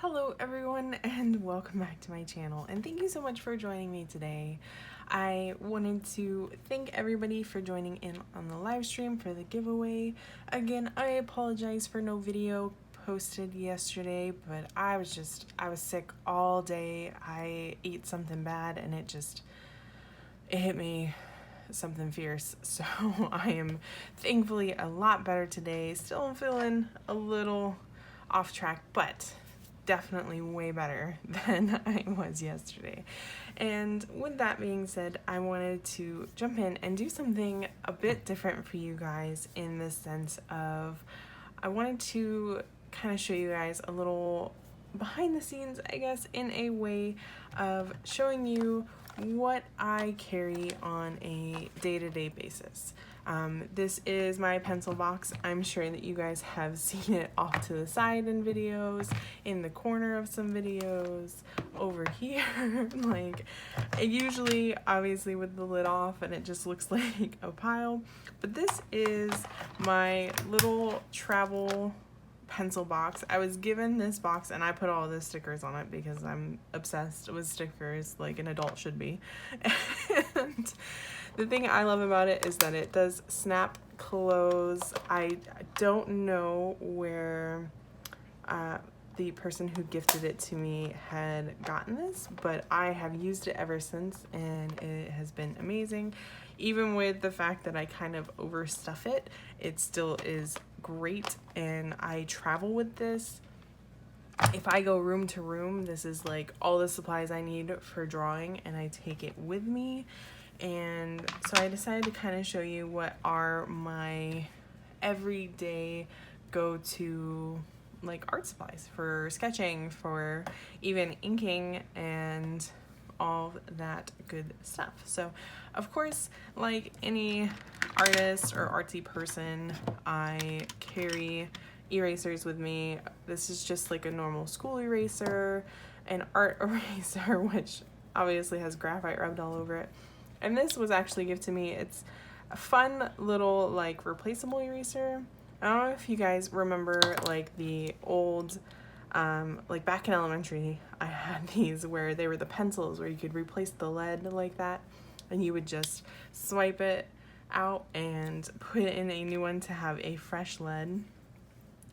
Hello everyone and welcome back to my channel, and thank you so much for joining me today. I wanted to thank everybody for joining in on the live stream for the giveaway. Again, I apologize for no video posted yesterday, but I was sick all day. I ate something bad and it hit me something fierce. So I am thankfully a lot better today. Still feeling a little off track, but definitely way better than I was yesterday. And with that being said, I wanted to jump in and do something a bit different for you guys, in the sense of I wanted to kind of show you guys a little behind the scenes, I guess, in a way of showing you what I carry on a day-to-day basis. This is my pencil box. I'm sure that you guys have seen it off to the side in videos, in the corner of some videos, over here. Like, it usually, obviously, with the lid off, and it just looks like a pile. But this is my little travel pencil box. I was given this box and I put all the stickers on it because I'm obsessed with stickers, like an adult should be. And the thing I love about it is that it does snap close. I don't know where the person who gifted it to me had gotten this, but I have used it ever since and it has been amazing. Even with the fact that I kind of overstuff it, it still is great, and I travel with this. If I go room to room, this is like all the supplies I need for drawing, and I take it with me. And so I decided to kind of show you what are my everyday go-to like art supplies for sketching, for even inking, and all that good stuff. So of course, like any artist or artsy person, I carry erasers with me. This is just like a normal school eraser, an art eraser, which obviously has graphite rubbed all over it. And this was actually a gift to me. It's a fun little like replaceable eraser. I don't know if you guys remember like the old like back in elementary, I had these where they were the pencils where you could replace the lead like that, and you would just swipe it out and put in a new one to have a fresh lead.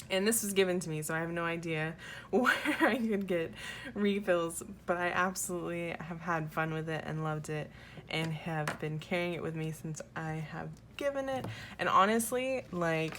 And this was given to me, so I have no idea where I could get refills, but I absolutely have had fun with it and loved it, and have been carrying it with me since I have given it. And honestly, like,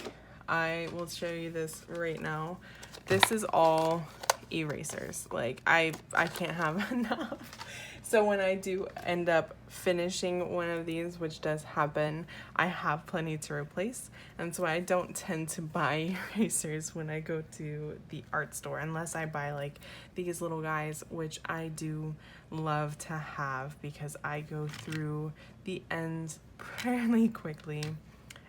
I will show you this right now. This is all erasers. Like, I can't have enough. So when I do end up finishing one of these, which does happen, I have plenty to replace. And so I don't tend to buy erasers when I go to the art store, unless I buy like these little guys, which I do love to have because I go through the ends fairly quickly.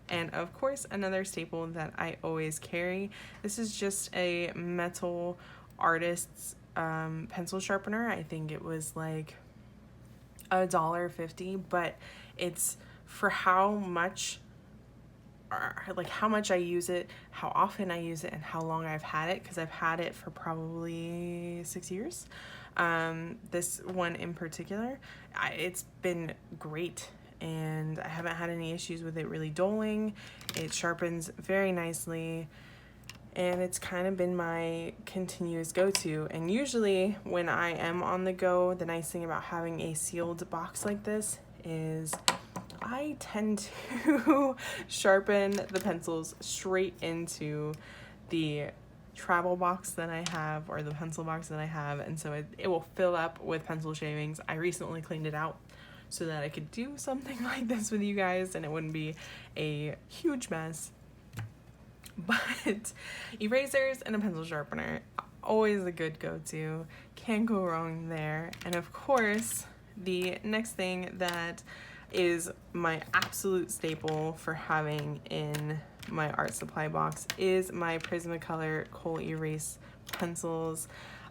And of course, another staple that I always carry, this is just a metal artist's pencil sharpener. I think it was like $1.50, but it's for how much I use it, how often I use it, and how long I've had it, because I've had it for probably 6 years. This one in particular, it's been great, and I haven't had any issues with it really dulling. It sharpens very nicely, and it's kind of been my continuous go-to. And usually when I am on the go, the nice thing about having a sealed box like this is I tend to sharpen the pencils straight into the travel box that I have, or the pencil box that I have, and so it will fill up with pencil shavings. I recently cleaned it out so that I could do something like this with you guys and it wouldn't be a huge mess. But erasers and a pencil sharpener, always a good go-to. Can't go wrong there. And of course, the next thing that is my absolute staple for having in my art supply box is my Prismacolor Kohl Erase pencils.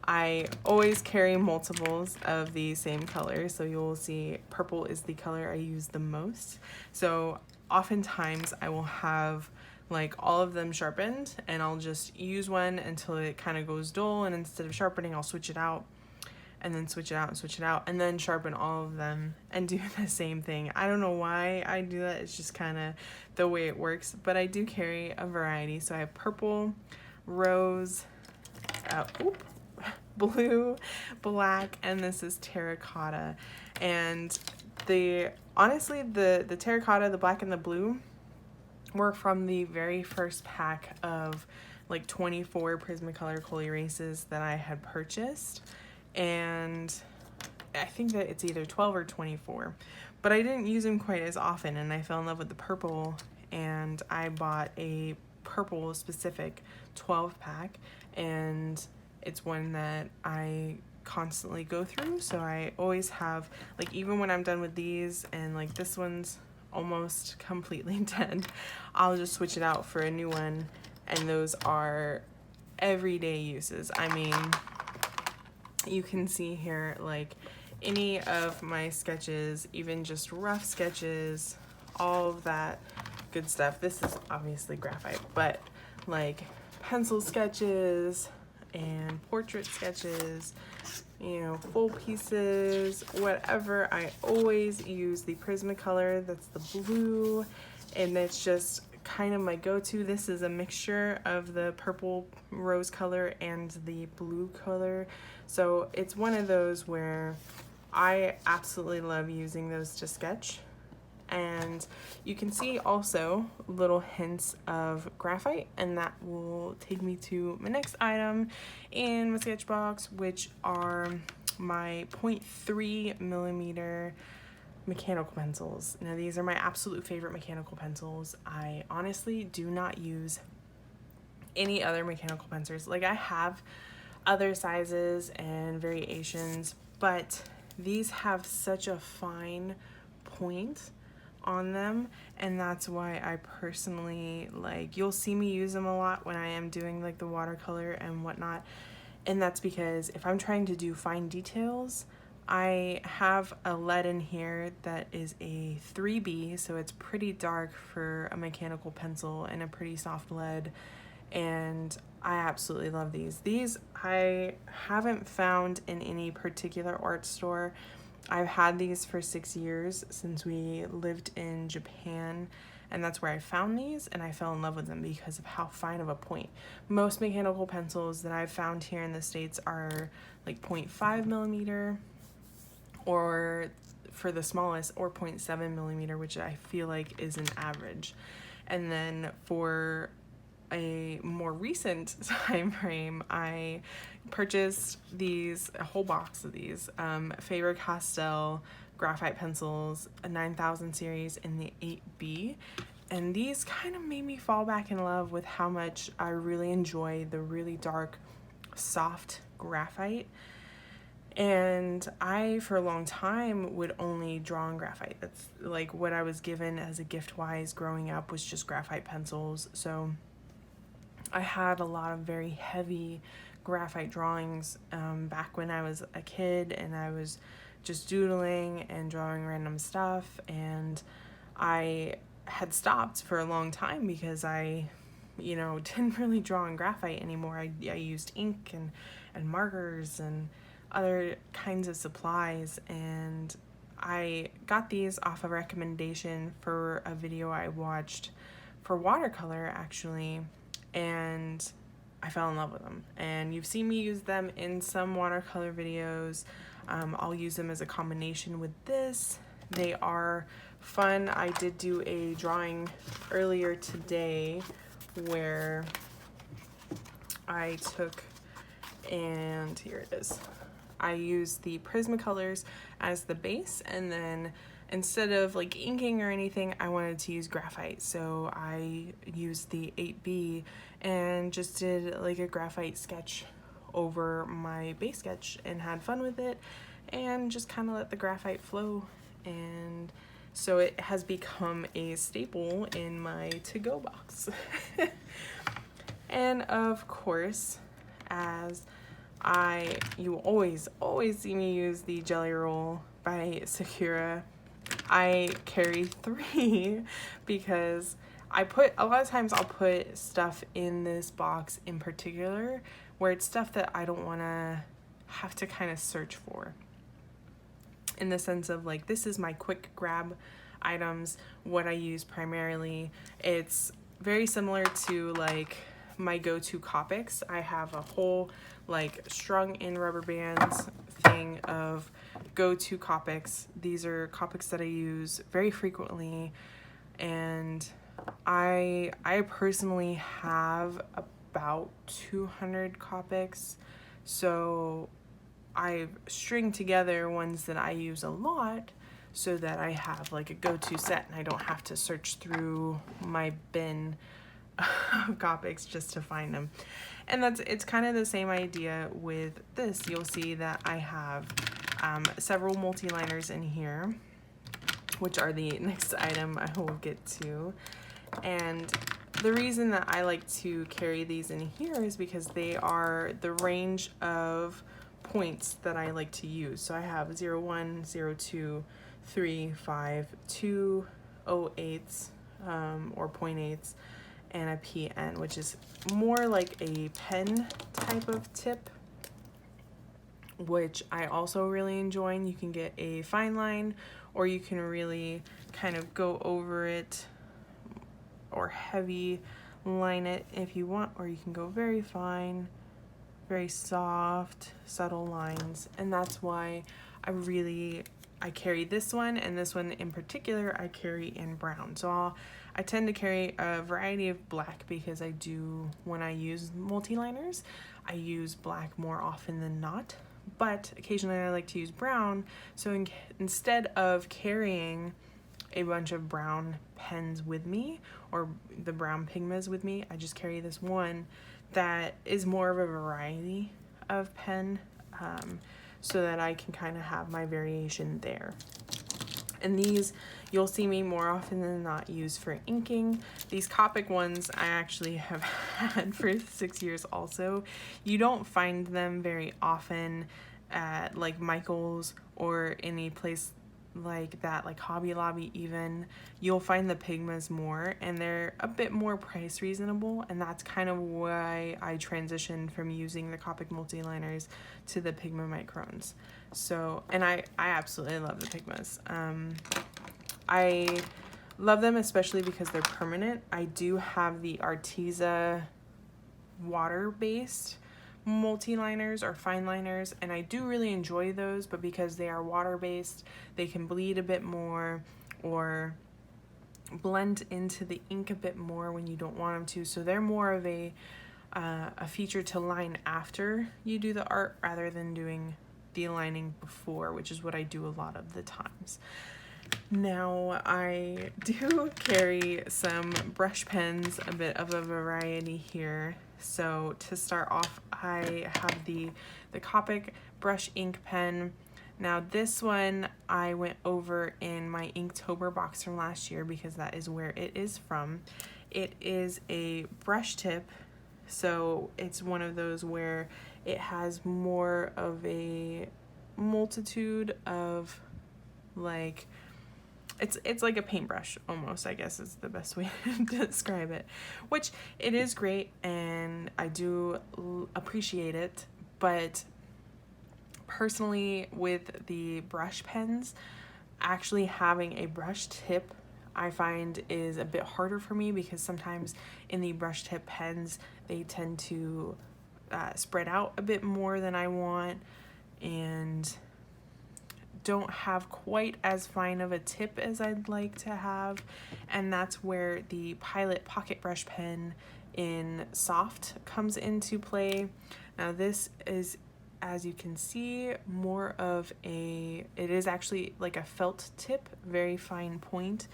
I always carry multiples of the same color, so you'll see purple is the color I use the most. So oftentimes I will have like all of them sharpened, and I'll just use one until it kind of goes dull, and instead of sharpening, I'll switch it out and then switch it out and switch it out and then sharpen all of them and do the same thing. I don't know why I do that. It's just kind of the way it works, but I do carry a variety. So I have purple, rose, blue, black, and this is terracotta. And honestly, the terracotta, the black, and the blue were from the very first pack of like 24 Prismacolor coal erases that I had purchased. And I think that it's either 12 or 24, but I didn't use them quite as often, and I fell in love with the purple, and I bought a purple specific 12 pack, and it's one that I constantly go through. So I always have, like, even when I'm done with these and like this one's almost completely dead, I'll just switch it out for a new one, and those are everyday uses. I mean, you can see here, like, any of my sketches, even just rough sketches, all of that good stuff. This is obviously graphite, but like pencil sketches and portrait sketches, you know, full pieces, whatever, I always use the Prismacolor. That's the blue, and it's just kind of my go-to. This is a mixture of the purple rose color and the blue color, so it's one of those where I absolutely love using those to sketch. And you can see also little hints of graphite, and that will take me to my next item in my sketch box, which are my 0.3 millimeter mechanical pencils. Now, these are my absolute favorite mechanical pencils. I honestly do not use any other mechanical pencils. Like, I have other sizes and variations, but these have such a fine point on them, and that's why I personally, like, you'll see me use them a lot when I am doing like the watercolor and whatnot, and that's because if I'm trying to do fine details, I have a lead in here that is a 3B, so it's pretty dark for a mechanical pencil and a pretty soft lead, and I absolutely love these. These I haven't found in any particular art store. I've had these for 6 years, since we lived in Japan, and that's where I found these, and I fell in love with them because of how fine of a point. Most mechanical pencils that I've found here in the States are like 0.5 millimeter, or for the smallest, or 0.7 millimeter, which I feel like is an average. And then for a more recent time frame, I purchased these, a whole box of these Faber-Castell graphite pencils, a 9000 series in the 8B, and these kind of made me fall back in love with how much I really enjoy the really dark, soft graphite. And I, for a long time, would only draw on graphite. That's like what I was given as a gift-wise growing up, was just graphite pencils. So I had a lot of very heavy graphite drawings back when I was a kid, and I was just doodling and drawing random stuff, and I had stopped for a long time because I, you know, didn't really draw on graphite anymore. I used ink and markers and other kinds of supplies, and I got these off a recommendation for a video I watched for watercolor, actually, and I fell in love with them. And you've seen me use them in some watercolor videos. I'll use them as a combination with this. They are fun. I did do a drawing earlier today where I took, and here it is, I used the Prismacolors as the base, and then instead of like inking or anything, I wanted to use graphite, so I used the 8B and just did like a graphite sketch over my base sketch and had fun with it, and just kind of let the graphite flow. And so it has become a staple in my to-go box. And of course, as you always see me use the Jelly Roll by Sakura. I carry 3 because a lot of times I'll put stuff in this box in particular where it's stuff that I don't want to have to kind of search for, in the sense of like, this is my quick grab items, what I use primarily. It's very similar to like my go-to Copics. I have a whole like strung in rubber bands thing of go-to Copics. These are Copics that I use very frequently, and I personally have about 200 Copics, so I've stringed together ones that I use a lot so that I have like a go-to set and I don't have to search through my bin of Copics just to find them. And it's kind of the same idea with this. You'll see that I have several multi-liners in here, which are the next item I will get to. And the reason that I like to carry these in here is because they are the range of points that I like to use. So I have 0, 1, 0, 2, 3, 5, 2 0.8s or 0.8s, and a PN, which is more like a pen type of tip, which I also really enjoy. And you can get a fine line, or you can really kind of go over it or heavy line it if you want, or you can go very fine, very soft, subtle lines. And that's why I carry this one, and this one in particular I carry in brown. So I tend to carry a variety of black because I do, when I use multi-liners, I use black more often than not, but occasionally I like to use brown. So instead of carrying a bunch of brown pens with me, or the brown Pigmas with me, I just carry this one that is more of a variety of pen, so that I can kind of have my variation there. And these, you'll see me more often than not use for inking. These Copic ones I actually have had for 6 years also. You don't find them very often at like Michael's or any place like that, like Hobby Lobby even. You'll find the Pigmas more, and they're a bit more price reasonable, and that's kind of why I transitioned from using the Copic multi-liners to the Pigma Microns. So, and I absolutely love the Pigmas. I love them especially because they're permanent. I do have the Arteza water-based multi-liners or fine liners, and I do really enjoy those, but because they are water-based, they can bleed a bit more or blend into the ink a bit more when you don't want them to. So they're more of a feature to line after you do the art rather than doing the lining before, which is what I do a lot of the times. Now I do carry some brush pens, a bit of a variety here. So to start off, I have the Copic brush ink pen. Now this one I went over in my Inktober box from last year because that is where it is from. It is a brush tip, so it's one of those where it has more of a multitude of like, it's like a paintbrush almost, I guess is the best way to describe it, which it is great and I do appreciate it. But personally with the brush pens, actually having a brush tip I find is a bit harder for me, because sometimes in the brush tip pens they tend to spread out a bit more than I want and don't have quite as fine of a tip as I'd like to have. And that's where the Pilot Pocket Brush Pen in Soft comes into play. Now this is, as you can see, more of it is actually like a felt tip, very fine point,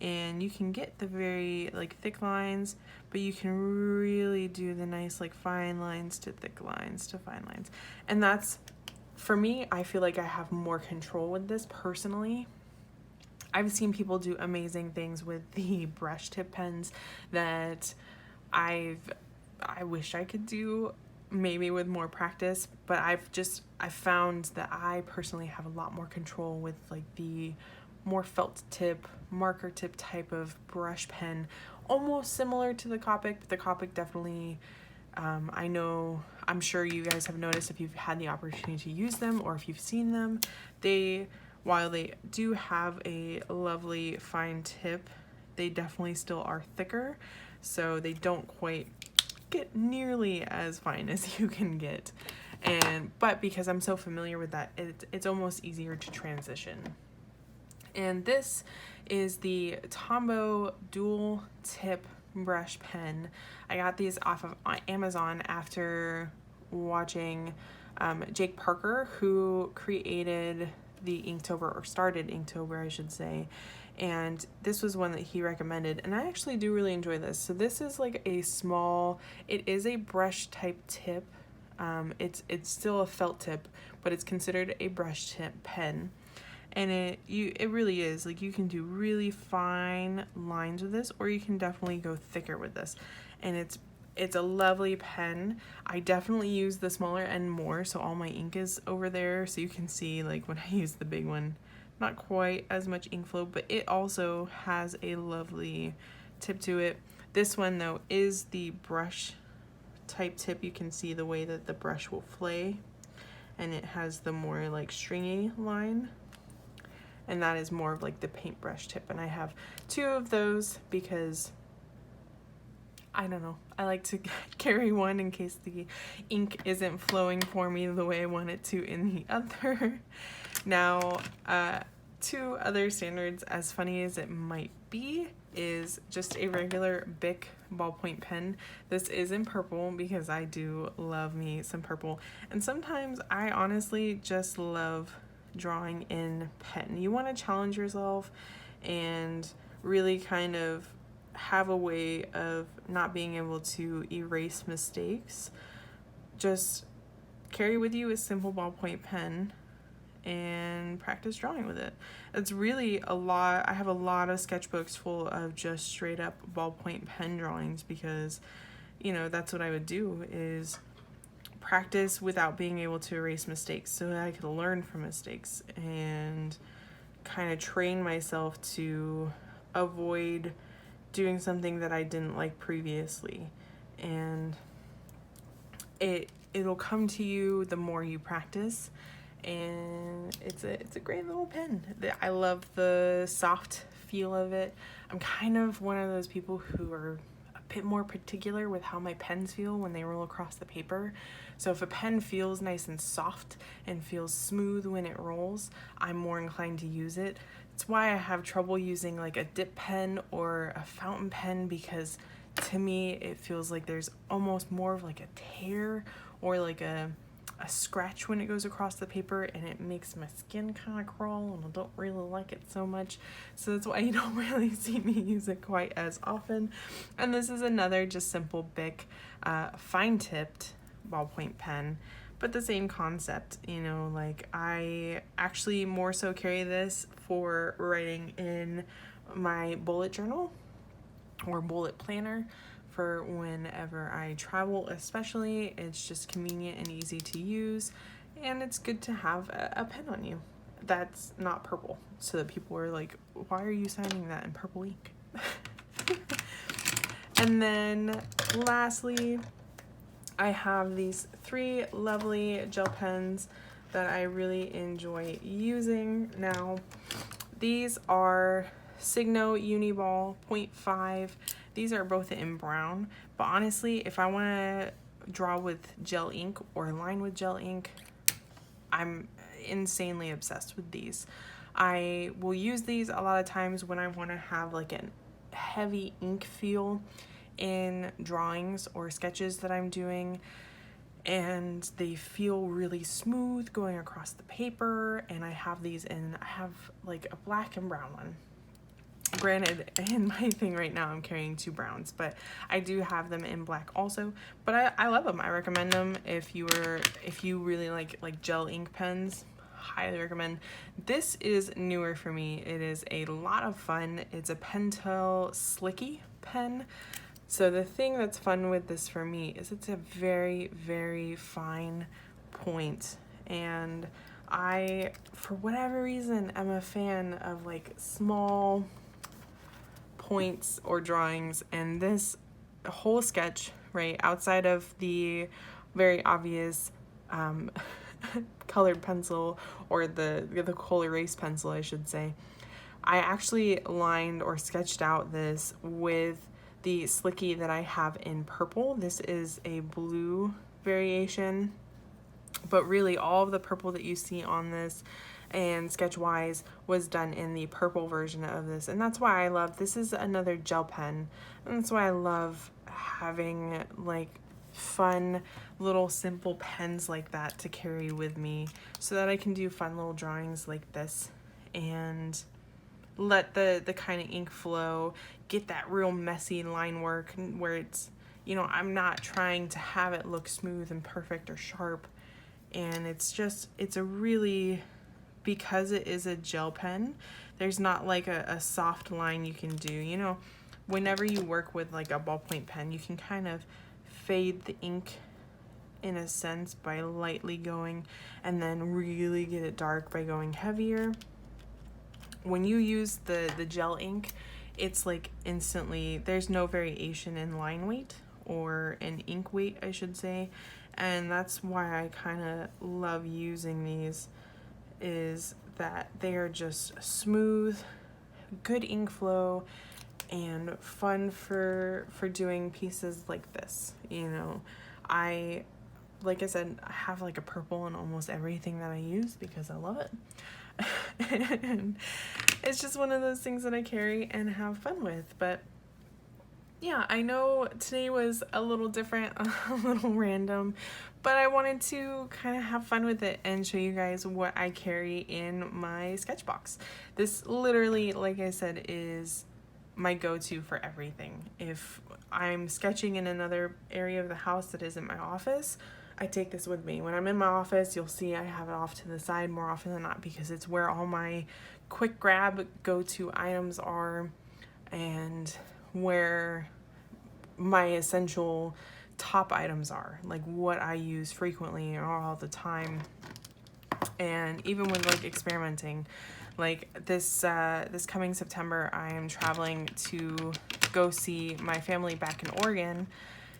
and you can get the very like thick lines, but you can really do the nice like fine lines to thick lines to fine lines. And that's, for me, I feel like I have more control with this personally. I've seen people do amazing things with the brush tip pens that I wish I could do, maybe with more practice, but I've found that I personally have a lot more control with like the more felt tip, marker tip type of brush pen, almost similar to the Copic, but the Copic definitely, I'm sure you guys have noticed if you've had the opportunity to use them or if you've seen them, while they do have a lovely fine tip, they definitely still are thicker, so they don't quite get nearly as fine as you can get. But because I'm so familiar with that, it's almost easier to transition. And this is the Tombow dual tip brush pen. I got these off of Amazon after watching Jake Parker, who created the Inktober, or started Inktober I should say, and this was one that he recommended, and I actually do really enjoy this. So this is like it is a brush type tip. It's still a felt tip, but it's considered a brush tip pen. And it really is, like, you can do really fine lines with this, or you can definitely go thicker with this. And it's a lovely pen. I definitely use the smaller end more, so all my ink is over there, so you can see, like, when I use the big one, not quite as much ink flow, but it also has a lovely tip to it. This one, though, is the brush type tip. You can see the way that the brush will flay, and it has the more, like, stringy line. And that is more of like the paintbrush tip, and I have 2 of those because I don't know, I like to carry one in case the ink isn't flowing for me the way I want it to in the other. Now 2 other standards, as funny as it might be, is just a regular Bic ballpoint pen. This is in purple because I do love me some purple, and sometimes I honestly just love drawing in pen. You want to challenge yourself and really kind of have a way of not being able to erase mistakes. Just carry with you a simple ballpoint pen and practice drawing with it. It's really a lot. I have a lot of sketchbooks full of just straight up ballpoint pen drawings because, you know, that's what I would do, is practice without being able to erase mistakes so that I could learn from mistakes and kind of train myself to avoid doing something that I didn't like previously. And it'll come to you the more you practice, and it's a great little pen. I love the soft feel of it. I'm kind of one of those people who are a bit more particular with how my pens feel when they roll across the paper. So if a pen feels nice and soft and feels smooth when it rolls, I'm more inclined to use it. It's why I have trouble using like a dip pen or a fountain pen, because to me it feels like there's almost more of like a tear or like a scratch when it goes across the paper, and it makes my skin kind of crawl, and I don't really like it so much. So that's why you don't really see me use it quite as often. And this is another just simple Bic fine tipped ballpoint pen, but the same concept, you know, like I actually more so carry this for writing in my bullet journal or bullet planner for whenever I travel. Especially, it's just convenient and easy to use, and it's good to have a pen on you that's not purple, so that people are like, why are you signing that in purple ink? And then lastly, I have these 3 lovely gel pens that I really enjoy using. Now, these are Signo Uniball 0.5. These are both in brown, but honestly, if I want to draw with gel ink or line with gel ink, I'm insanely obsessed with these. I will use these a lot of times when I want to have like a heavy ink feel in drawings or sketches that I'm doing, and they feel really smooth going across the paper. And I have these in, I have like a black and brown one. Granted, in my thing right now I'm carrying 2 browns, but I do have them in black also. But I love them. I recommend them if you really like gel ink pens. Highly recommend. This is newer for me. It is a lot of fun. It's a Pentel Slicky pen. So the thing that's fun with this for me is it's a very, very fine point, and I for whatever reason, I'm a fan of like small points or drawings, and this whole sketch, right, outside of the very obvious colored pencil, or the coal erase pencil, I should say, I actually lined or sketched out this with the Slicky that I have in purple. This is a blue variation, but really all of the purple that you see on this and sketch wise was done in the purple version of this, and that's why I love this. Is another gel pen, and that's why I love having like fun little simple pens like that to carry with me, so that I can do fun little drawings like this and let the kind of ink flow, get that real messy line work where it's, you know, I'm not trying to have it look smooth and perfect or sharp. And it's a really, because it is a gel pen, there's not like a soft line you can do. You know, whenever you work with like a ballpoint pen, you can kind of fade the ink in a sense by lightly going, and then really get it dark by going heavier. When you use the gel ink, it's like instantly, there's no variation in line weight, or in ink weight, I should say. And that's why I kind of love using these, is that they are just smooth, good ink flow, and fun for doing pieces like this. You know, like I said, I have like a purple in almost everything that I use because I love it. And it's just one of those things that I carry and have fun with. But yeah, I know today was a little different, a little random, but I wanted to kind of have fun with it and show you guys what I carry in my sketch box. This literally, like I said, is my go-to for everything. If I'm sketching in another area of the house that isn't my office, I take this with me. When I'm in my office, you'll see I have it off to the side more often than not, because it's where all my quick grab go-to items are, and where my essential top items are, like what I use frequently or all the time. And even with like experimenting, like this coming September, I am traveling to go see my family back in Oregon,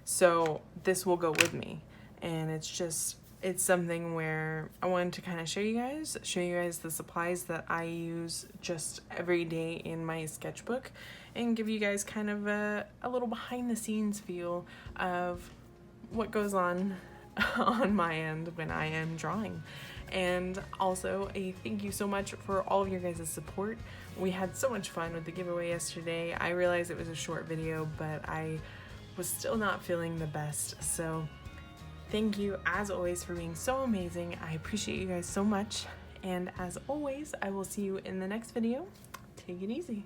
so this will go with me. And it's something where I wanted to kind of show you guys the supplies that I use just every day in my sketchbook, and give you guys kind of a little behind the scenes feel of what goes on my end when I am drawing. And also a thank you so much for all of your guys' support. We had so much fun with the giveaway yesterday. I realized it was a short video, but I was still not feeling the best. So thank you as always for being so amazing. I appreciate you guys so much. And as always, I will see you in the next video. Take it easy.